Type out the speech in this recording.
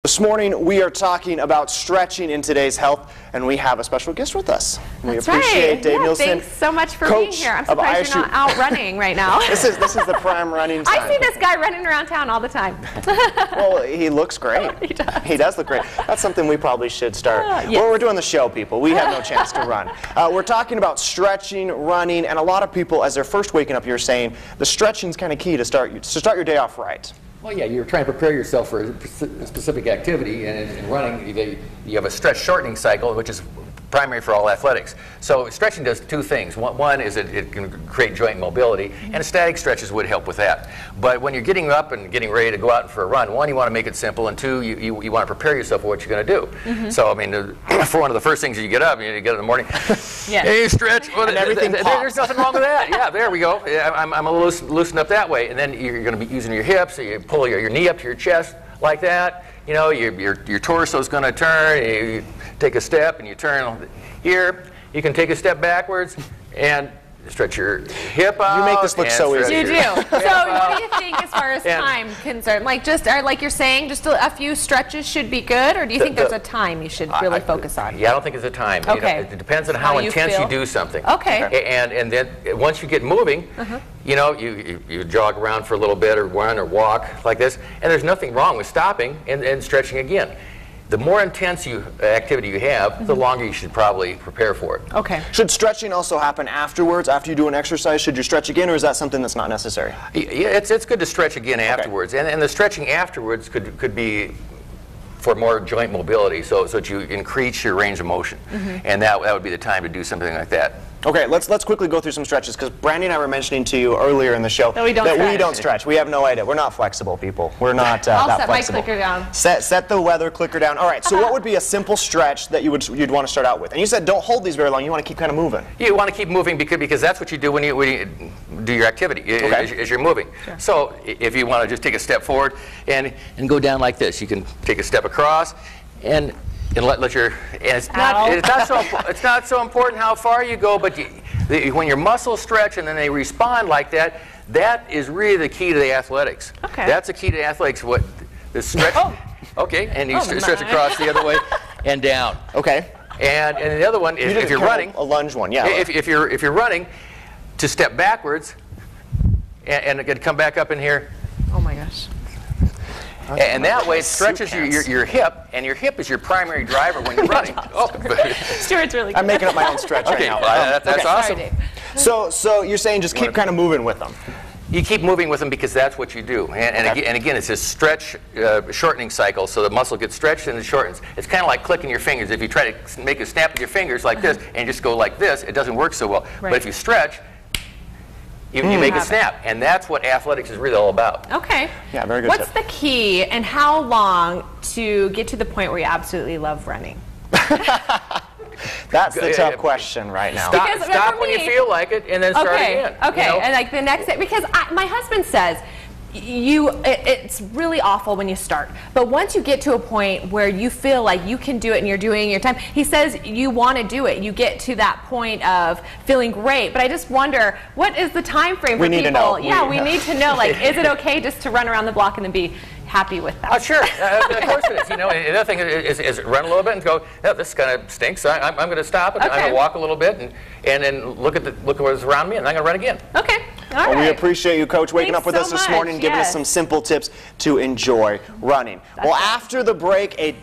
This morning we are talking about stretching in today's health, and we have a special guest with us. We appreciate Dave Nielsen. Thanks so much for being here. I'm surprised you're not out running right now. This is the prime running time. I see this guy running around town all the time. Well, he looks great. He does look great. That's something we probably should start. Yes. Well, we're doing the show, people. We have no chance to run. We're talking about stretching, running, and a lot of people, as they're first waking up, you're saying the stretching's kind of key to start your day off right. Well, yeah, you're trying to prepare yourself for a specific activity, and in running, you have a stretch shortening cycle, which is primary for all athletics. So stretching does two things. One is it can create joint mobility, and static stretches would help with that. But when you're getting up and getting ready to go out for a run, one, you want to make it simple, and two, you want to prepare yourself for what you're going to do. So, I mean, for one of the first things you get up, you get in the morning, hey, stretch, well, and everything there's nothing wrong with that. Yeah, there we go. I'm a little loosened up that way. And then you're going to be using your hips, so you pull your knee up to your chest like that. You know, your torso is going to turn. You take a step and you turn here. You can take a step backwards and stretch your hip out. You make this look so easy. You do. So what do you think as far as time concerned? Like like you're saying, just a few stretches should be good, or do you think there's a time you should really focus on? Yeah, I don't think it's a time. Okay. You know, it depends on how intense you do something. Okay. And then once you get moving, you know, you jog around for a little bit, or run or walk like this, and there's nothing wrong with stopping and stretching again. The more intense activity you have, the longer you should probably prepare for it. Okay. Should stretching also happen afterwards, after you do an exercise? Should you stretch again, or is that something that's not necessary? Yeah, it's good to stretch again afterwards. And the stretching afterwards could be for more joint mobility, so that you increase your range of motion. And that would be the time to do something like that. Okay, let's quickly go through some stretches, because Brandi and I were mentioning to you earlier in the show that we don't stretch. We have no idea. We're not flexible, people. We're not I'll that set flexible. my clicker down. Set the weather clicker down. All right, so what would be a simple stretch that you'd want to start out with? And you said don't hold these very long. You want to keep kind of moving. You want to keep moving because that's what you do when you do your activity, as you're moving. Sure. So if you want to just take a step forward and go down like this, you can take a step across and let your, and it's not so important how far you go, but when your muscles stretch and then they respond like that, that is really the key to the athletics. Okay. That's the key to athletics. What the stretch? Okay, and you stretch across the other way and down. Okay. And the other one, if you're running, a lunge one, yeah. If you're running, to step backwards and come back up in here. Oh my gosh. And that way it stretches your hip, and your hip is your primary driver when you're running. Stuart's really good. I'm making up my own stretch right now. That's awesome. Sorry, so you're saying just keep kind of moving with them. You keep moving with them because that's what you do. And again, it's this stretch shortening cycle, so the muscle gets stretched and it shortens. It's kind of like clicking your fingers. If you try to make a snap with your fingers like this and just go like this, it doesn't work so well. But if you stretch, you make a snap, and that's what athletics is really all about. Okay. Yeah, very good. What's the key, and how long to get to the point where you absolutely love running? That's the tough question right now. Stop when you feel like it, and then start again. Okay. You know? And like the next, because my husband says, it's really awful when you start, but once you get to a point where you feel like you can do it and you're doing your time, he says you want to do it. You get to that point of feeling great, but I just wonder, what is the time frame for people? We need to know. Yeah, we need to know, like, is it okay just to run around the block and then be happy with that? Oh, sure. Of course it is. You know, the other thing is run a little bit and go, no, this kind of stinks. I'm going to stop it. I'm going to walk a little bit and then look at what's around me, and I'm going to run again. Okay. All right. Well, we appreciate you, Coach, waking Thanks up with so us this much. morning, giving us some simple tips to enjoy running. Well, after the break, a